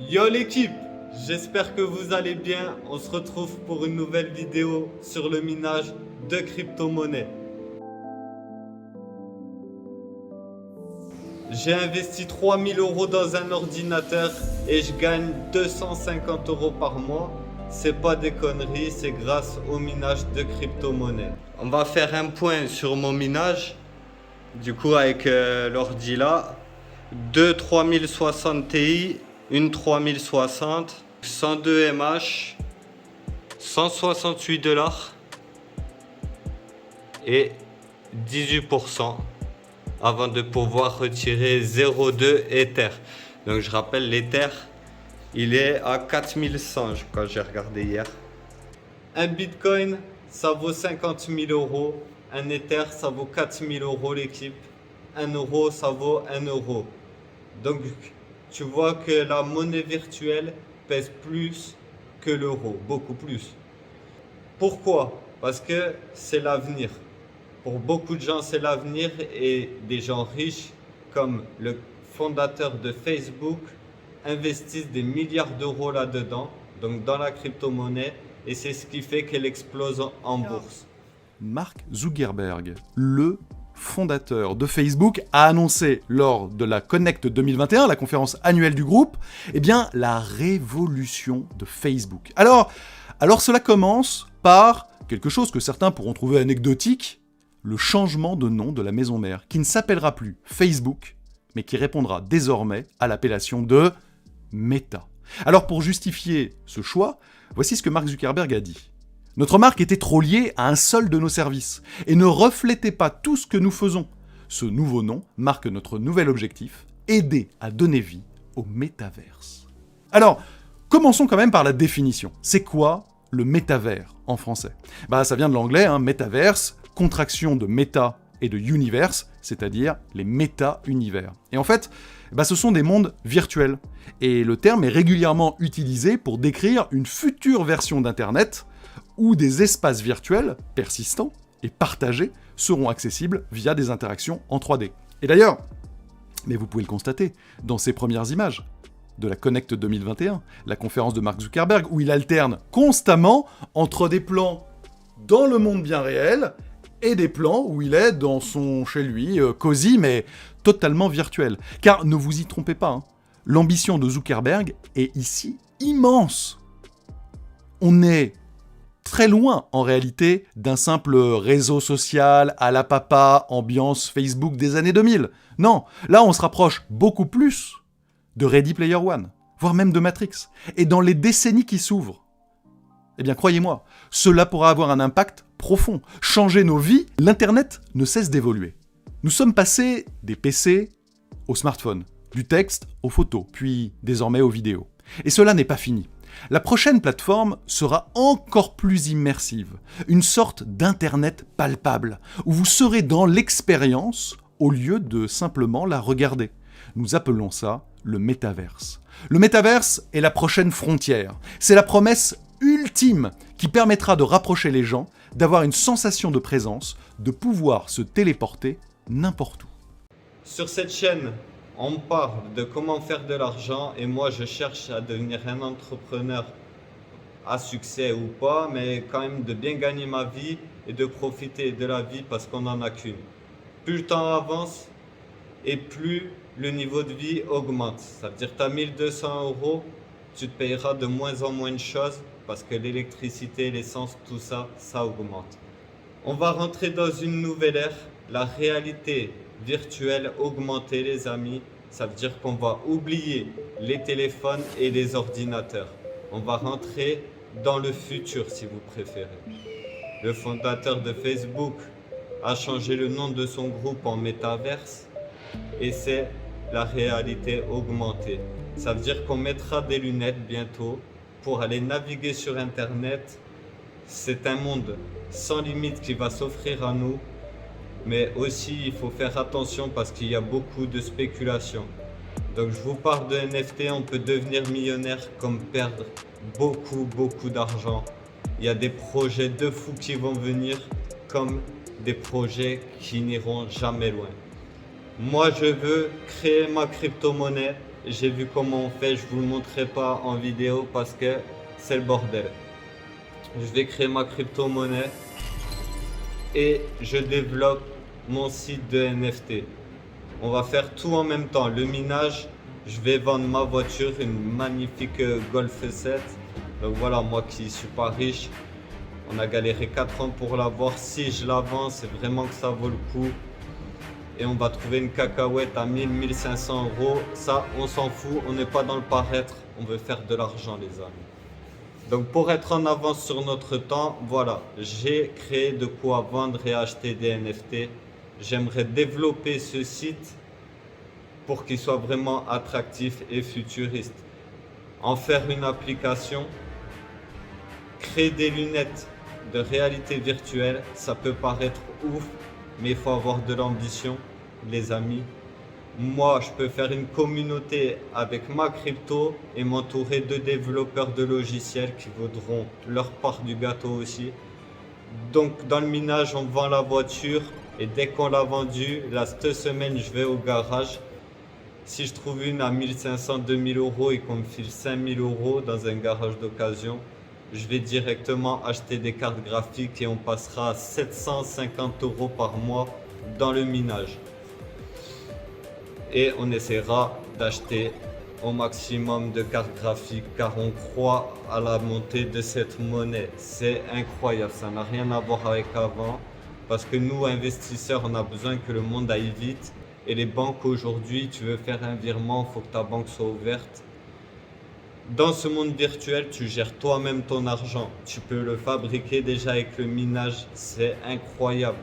Yo l'équipe, j'espère que vous allez bien. On se retrouve pour une nouvelle vidéo sur le minage de crypto-monnaies. J'ai investi 3000 € dans un ordinateur et je gagne 250 € par mois. C'est pas des conneries, c'est grâce au minage de crypto-monnaies. On va faire un point sur mon minage. Du coup avec l'ordi là, deux 3060 Ti, une 3060, 102 mH, 168 $ et 18% avant de pouvoir retirer 0,2 Ether. Donc je rappelle, l'Ether, il est à 4100 quand j'ai regardé hier. Un Bitcoin, ça vaut 50 000 €. Un Ether, ça vaut 4 000 € l'équipe. 1 euro, ça vaut 1 euro. Donc tu vois que la monnaie virtuelle pèse plus que l'euro, beaucoup plus. Pourquoi? Parce que c'est l'avenir. Pour beaucoup de gens, c'est l'avenir et des gens riches comme le fondateur de Facebook investissent des milliards d'euros là-dedans, donc dans la crypto-monnaie, et c'est ce qui fait qu'elle explose en bourse. Mark Zuckerberg, le fondateur de Facebook, a annoncé lors de la Connect 2021, la conférence annuelle du groupe, eh bien, la révolution de Facebook. Alors cela commence par quelque chose que certains pourront trouver anecdotique, le changement de nom de la maison mère, qui ne s'appellera plus Facebook, mais qui répondra désormais à l'appellation de Meta. Alors pour justifier ce choix, voici ce que Mark Zuckerberg a dit. Notre marque était trop liée à un seul de nos services et ne reflétait pas tout ce que nous faisons. Ce nouveau nom marque notre nouvel objectif, aider à donner vie au métaverse. Alors, commençons quand même par la définition. C'est quoi le métavers en français? Ça vient de l'anglais, métaverse, contraction de méta et de universe, c'est-à-dire les méta-univers. Et en fait, ce sont des mondes virtuels. Et le terme est régulièrement utilisé pour décrire une future version d'Internet où des espaces virtuels persistants et partagés seront accessibles via des interactions en 3D. Et d'ailleurs, mais vous pouvez le constater, dans ces premières images de la Connect 2021, la conférence de Mark Zuckerberg, où il alterne constamment entre des plans dans le monde bien réel et des plans où il est dans son chez lui, cosy, mais totalement virtuel. Car ne vous y trompez pas, l'ambition de Zuckerberg est ici immense. On est très loin, en réalité, d'un simple réseau social à la papa, ambiance Facebook des années 2000. Non, là on se rapproche beaucoup plus de Ready Player One, voire même de Matrix. Et dans les décennies qui s'ouvrent, eh bien croyez-moi, cela pourra avoir un impact profond, changer nos vies. L'Internet ne cesse d'évoluer. Nous sommes passés des PC aux smartphones, du texte aux photos, puis désormais aux vidéos. Et cela n'est pas fini. La prochaine plateforme sera encore plus immersive, une sorte d'Internet palpable, où vous serez dans l'expérience au lieu de simplement la regarder. Nous appelons ça le métaverse. Le métaverse est la prochaine frontière. C'est la promesse ultime qui permettra de rapprocher les gens, d'avoir une sensation de présence, de pouvoir se téléporter n'importe où. Sur cette chaîne, on parle de comment faire de l'argent et moi je cherche à devenir un entrepreneur à succès ou pas, mais quand même de bien gagner ma vie et de profiter de la vie parce qu'on n'en a qu'une. Plus le temps avance et plus le niveau de vie augmente. Ça veut dire que tu as 1200 €, tu te payeras de moins en moins de choses parce que l'électricité, l'essence, tout ça, ça augmente. On va rentrer dans une nouvelle ère, la réalité virtuelle augmentée, les amis. Ça veut dire qu'on va oublier les téléphones et les ordinateurs. On va rentrer dans le futur, si vous préférez. Le fondateur de Facebook a changé le nom de son groupe en Metaverse et c'est la réalité augmentée. Ça veut dire qu'on mettra des lunettes bientôt pour aller naviguer sur Internet. C'est un monde sans limite qui va s'offrir à nous. Mais aussi, il faut faire attention parce qu'il y a beaucoup de spéculation. Donc, je vous parle de NFT, on peut devenir millionnaire comme perdre beaucoup d'argent. Il y a des projets de fous qui vont venir comme des projets qui n'iront jamais loin. Moi, je veux créer ma crypto-monnaie j'ai vu comment on fait, je vous le montrerai pas en vidéo parce que c'est le bordel. Je vais créer ma crypto-monnaie et je développe mon site de NFT. On va faire tout en même temps. Le minage, je vais vendre ma voiture, une magnifique Golf 7. Donc voilà, moi qui suis pas riche, on a galéré 4 ans pour l'avoir. Si je la vends, c'est vraiment que ça vaut le coup. Et on va trouver une cacahuète à 1000-1500 euros. Ça, on s'en fout, on n'est pas dans le paraître. On veut faire de l'argent, les amis. Donc pour être en avance sur notre temps, voilà, j'ai créé de quoi vendre et acheter des NFT. J'aimerais développer ce site pour qu'il soit vraiment attractif et futuriste. En faire une application, créer des lunettes de réalité virtuelle, ça peut paraître ouf, mais il faut avoir de l'ambition, les amis. Moi, je peux faire une communauté avec ma crypto et m'entourer de développeurs de logiciels qui vaudront leur part du gâteau aussi. Donc, dans le minage, on vend la voiture et dès qu'on l'a vendue, là, cette semaine, je vais au garage. Si je trouve une à 1500-2000 euros et qu'on me file 5000 euros dans un garage d'occasion, je vais directement acheter des cartes graphiques et on passera à 750 euros par mois dans le minage. Et on essaiera d'acheter au maximum de cartes graphiques car on croit à la montée de cette monnaie. C'est incroyable, ça n'a rien à voir avec avant parce que nous, investisseurs, on a besoin que le monde aille vite. Et les banques aujourd'hui, tu veux faire un virement, il faut que ta banque soit ouverte. Dans ce monde virtuel, tu gères toi-même ton argent. Tu peux le fabriquer déjà avec le minage, c'est incroyable.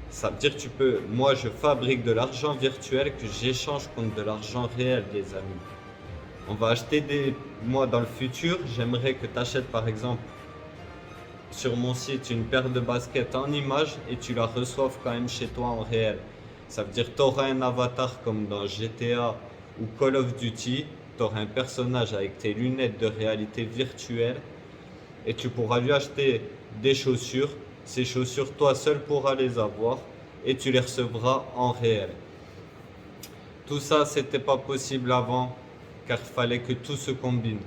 Ça veut dire que tu peux, moi je fabrique de l'argent virtuel que j'échange contre de l'argent réel, les amis. On va acheter moi dans le futur, j'aimerais que tu achètes par exemple sur mon site une paire de baskets en image et tu la reçoives quand même chez toi en réel. Ça veut dire que tu auras un avatar comme dans GTA ou Call of Duty, tu auras un personnage avec tes lunettes de réalité virtuelle et tu pourras lui acheter des chaussures. Ces chaussures, toi seul pourras les avoir et tu les recevras en réel. Tout ça, c'était pas possible avant car il fallait que tout se combine.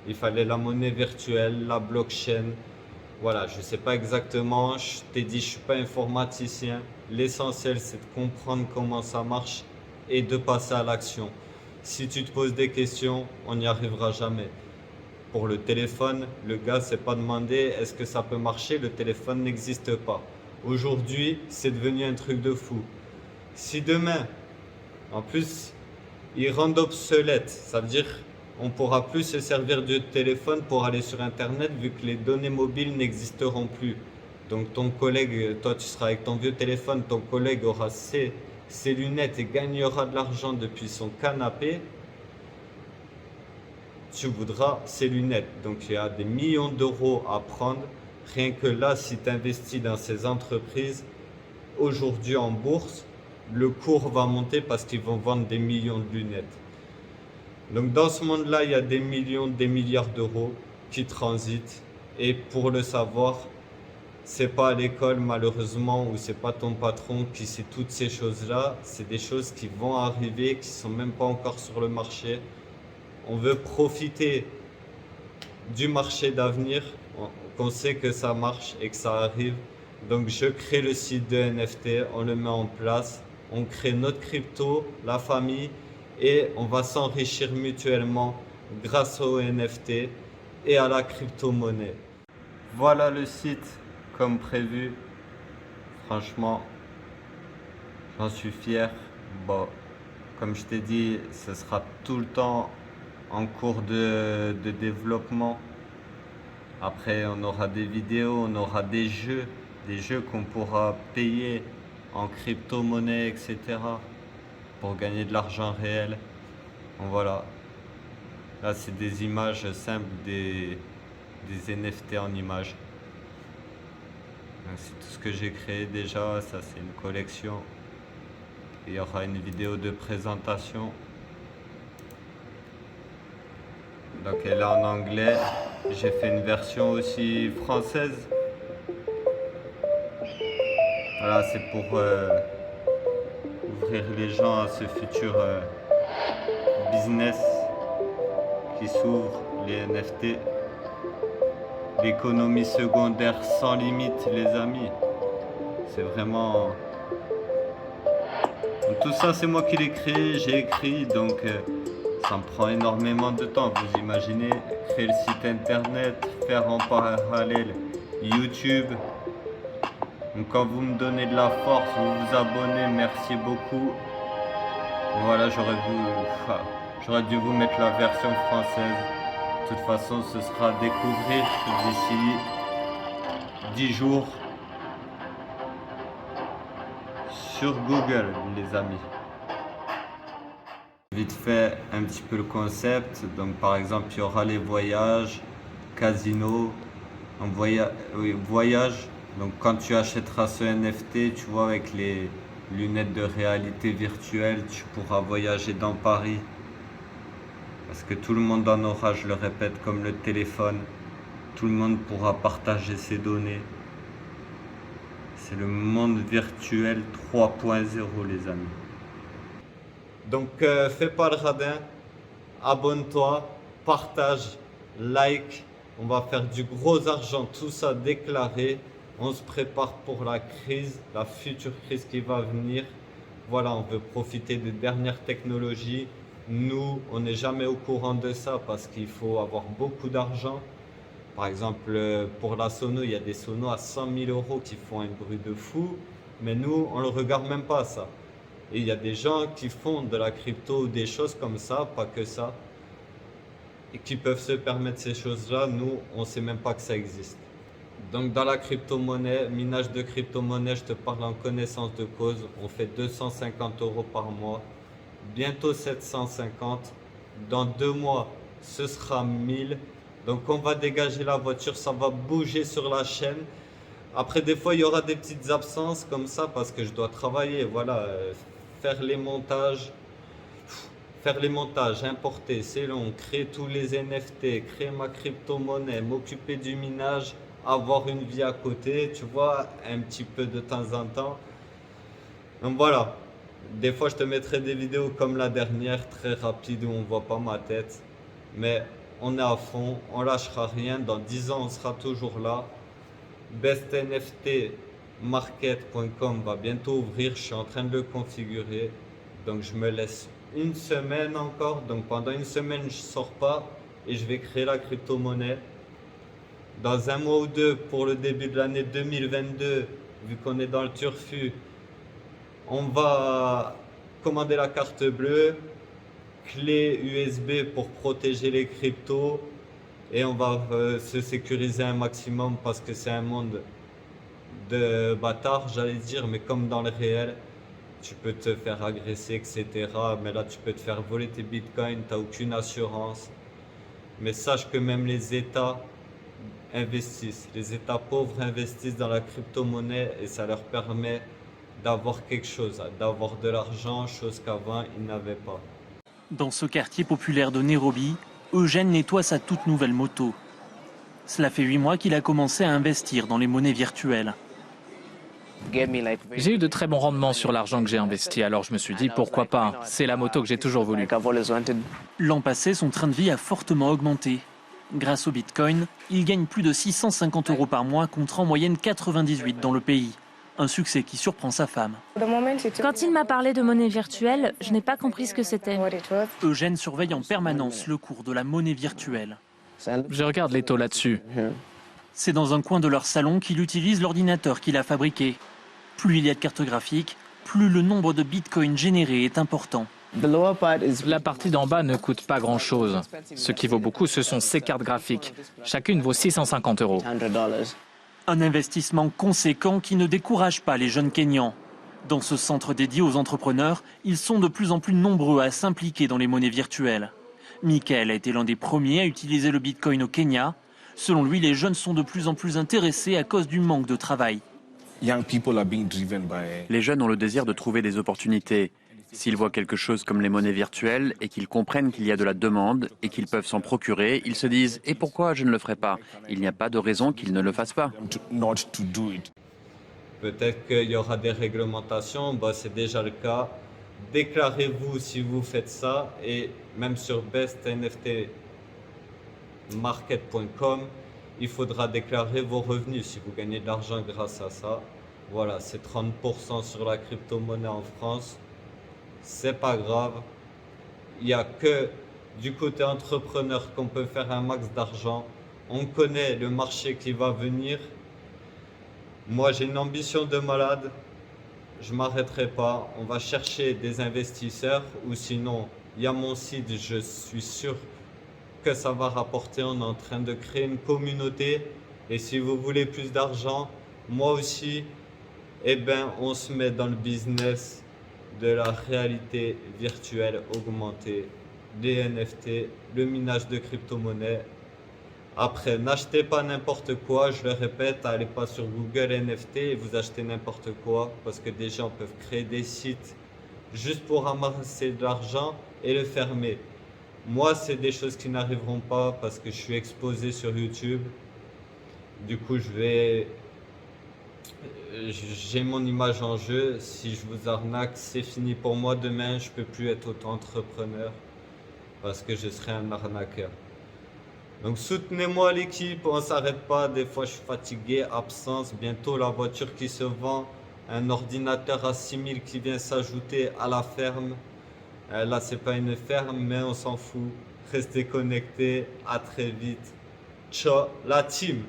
Il fallait la monnaie virtuelle, la blockchain. Voilà, je sais pas exactement, je t'ai dit, je suis pas informaticien. L'essentiel, c'est de comprendre comment ça marche et de passer à l'action. Si tu te poses des questions, on n'y arrivera jamais. Pour le téléphone, le gars s'est pas demandé est-ce que ça peut marcher, le téléphone n'existe pas. Aujourd'hui, c'est devenu un truc de fou. Si demain, en plus, ils rendent obsolète, ça veut dire on pourra plus se servir du téléphone pour aller sur internet vu que les données mobiles n'existeront plus. Donc ton collègue, toi tu seras avec ton vieux téléphone, ton collègue aura ses lunettes et gagnera de l'argent depuis son canapé. Tu voudras ces lunettes. Donc il y a des millions d'euros à prendre. Rien que là, si tu investis dans ces entreprises, aujourd'hui en bourse, le cours va monter parce qu'ils vont vendre des millions de lunettes. Donc dans ce monde-là, il y a des millions, des milliards d'euros qui transitent. Et pour le savoir, c'est pas à l'école malheureusement ou c'est pas ton patron qui sait toutes ces choses-là. C'est des choses qui vont arriver, qui sont même pas encore sur le marché. On veut profiter du marché d'avenir, qu'on sait que ça marche et que ça arrive. Donc je crée le site de NFT, on le met en place, on crée notre crypto, la famille, et on va s'enrichir mutuellement grâce aux NFT et à la crypto-monnaie. Voilà le site comme prévu. Franchement, j'en suis fier. Bon, comme je t'ai dit, ce sera tout le temps en cours de développement. Après, on aura des vidéos, on aura des jeux qu'on pourra payer en crypto-monnaie, etc. pour gagner de l'argent réel. Donc voilà. Là, c'est des images simples, des NFT en images. C'est tout ce que j'ai créé déjà. Ça, c'est une collection. Il y aura une vidéo de présentation. Donc elle est en anglais. J'ai fait une version aussi française. Voilà, c'est pour ouvrir les gens à ce futur business qui s'ouvre, les NFT. L'économie secondaire sans limite, les amis. C'est vraiment... Tout ça, c'est moi qui l'ai créé, j'ai écrit, donc ça me prend énormément de temps. Vous imaginez, créer le site internet, faire en parallèle YouTube. Donc quand vous me donnez de la force, vous vous abonnez, merci beaucoup. Voilà, j'aurais dû vous mettre la version française. De toute façon, ce sera à découvrir d'ici 10 jours sur Google, les amis. Vite fait, un petit peu le concept. Donc, par exemple, il y aura les voyages, casino, voyage. Donc, quand tu achèteras ce NFT, tu vois, avec les lunettes de réalité virtuelle, tu pourras voyager dans Paris. Parce que tout le monde en aura, je le répète, comme le téléphone. Tout le monde pourra partager ses données. C'est le monde virtuel 3.0, les amis. Donc, fais pas le radin. Abonne-toi, partage, like. On va faire du gros argent, tout ça déclaré. On se prépare pour la crise, la future crise qui va venir. Voilà, on veut profiter des dernières technologies. Nous, on n'est jamais au courant de ça parce qu'il faut avoir beaucoup d'argent. Par exemple, pour la sono, il y a des sonos à 100 000 € qui font un bruit de fou. Mais nous, on ne le regarde même pas ça. Et il y a des gens qui font de la crypto ou des choses comme ça, pas que ça. Et qui peuvent se permettre ces choses-là. Nous, on ne sait même pas que ça existe. Donc dans la crypto-monnaie, minage de crypto-monnaie, je te parle en connaissance de cause. On fait 250 € par mois. Bientôt 750. Dans 2 mois, ce sera 1000. Donc on va dégager la voiture, ça va bouger sur la chaîne. Après des fois il y aura des petites absences comme ça parce que je dois travailler, voilà, faire les montages, importer, c'est long, créer tous les NFT, créer ma crypto-monnaie, m'occuper du minage, avoir une vie à côté, tu vois, un petit peu de temps en temps. Donc voilà. Des fois, je te mettrai des vidéos comme la dernière, très rapide, où on voit pas ma tête. Mais on est à fond, on lâchera rien. Dans 10 ans, on sera toujours là. bestnftmarket.com va bientôt ouvrir. Je suis en train de le configurer. Donc, je me laisse une semaine encore. Donc, pendant une semaine, je ne sors pas et je vais créer la crypto-monnaie. Dans 1 mois ou 2, pour le début de l'année 2022, vu qu'on est dans le turfu, on va commander la carte bleue, clé USB pour protéger les cryptos et on va se sécuriser un maximum parce que c'est un monde de bâtards, j'allais dire, mais comme dans le réel, tu peux te faire agresser, etc. Mais là, tu peux te faire voler tes bitcoins, tu n'as aucune assurance. Mais sache que même les États investissent, les États pauvres investissent dans la crypto-monnaie et ça leur permet d'avoir quelque chose, d'avoir de l'argent, chose qu'avant ils n'avaient pas. Dans ce quartier populaire de Nairobi, Eugène nettoie sa toute nouvelle moto. Cela fait 8 mois qu'il a commencé à investir dans les monnaies virtuelles. J'ai eu de très bons rendements sur l'argent que j'ai investi, alors je me suis dit pourquoi pas, c'est la moto que j'ai toujours voulu. L'an passé, son train de vie a fortement augmenté. Grâce au Bitcoin, il gagne plus de 650 € par mois contre en moyenne 98 dans le pays. Un succès qui surprend sa femme. Quand il m'a parlé de monnaie virtuelle, je n'ai pas compris ce que c'était. Eugène surveille en permanence le cours de la monnaie virtuelle. Je regarde les taux là-dessus. C'est dans un coin de leur salon qu'il utilise l'ordinateur qu'il a fabriqué. Plus il y a de cartes graphiques, plus le nombre de bitcoins générés est important. La partie d'en bas ne coûte pas grand-chose. Ce qui vaut beaucoup, ce sont ces cartes graphiques. Chacune vaut 650 €. Un investissement conséquent qui ne décourage pas les jeunes Kenyans. Dans ce centre dédié aux entrepreneurs, ils sont de plus en plus nombreux à s'impliquer dans les monnaies virtuelles. Michael a été l'un des premiers à utiliser le Bitcoin au Kenya. Selon lui, les jeunes sont de plus en plus intéressés à cause du manque de travail. Les jeunes ont le désir de trouver des opportunités. S'ils voient quelque chose comme les monnaies virtuelles et qu'ils comprennent qu'il y a de la demande et qu'ils peuvent s'en procurer, ils se disent « Et pourquoi je ne le ferai pas ?» Il n'y a pas de raison qu'ils ne le fassent pas. Peut-être qu'il y aura des réglementations, c'est déjà le cas. déclarez-vous si vous faites ça. Et même sur bestnftmarket.com, il faudra déclarer vos revenus si vous gagnez de l'argent grâce à ça. Voilà, c'est 30% sur la crypto-monnaie en France. C'est pas grave. Il n'y a que du côté entrepreneur qu'on peut faire un max d'argent. On connaît le marché qui va venir. Moi, j'ai une ambition de malade. Je ne m'arrêterai pas. On va chercher des investisseurs ou sinon, il y a mon site. Je suis sûr que ça va rapporter. On est en train de créer une communauté. Et si vous voulez plus d'argent, moi aussi, eh ben, on se met dans le business de la réalité virtuelle augmentée, des NFT, le minage de crypto-monnaies. Après, n'achetez pas n'importe quoi, je le répète, allez pas sur Google NFT et vous achetez n'importe quoi parce que des gens peuvent créer des sites juste pour ramasser de l'argent et le fermer. Moi, c'est des choses qui n'arriveront pas parce que je suis exposé sur YouTube. Du coup, j'ai mon image en jeu. Si je vous arnaque, c'est fini pour moi. Demain, je peux plus être auto-entrepreneur parce que je serai un arnaqueur. Donc soutenez-moi l'équipe, on s'arrête pas, des fois je suis fatigué, absence, bientôt la voiture qui se vend, un ordinateur à 6000 qui vient s'ajouter à la ferme. Là c'est pas une ferme mais on s'en fout, restez connectés, à très vite. Ciao la team.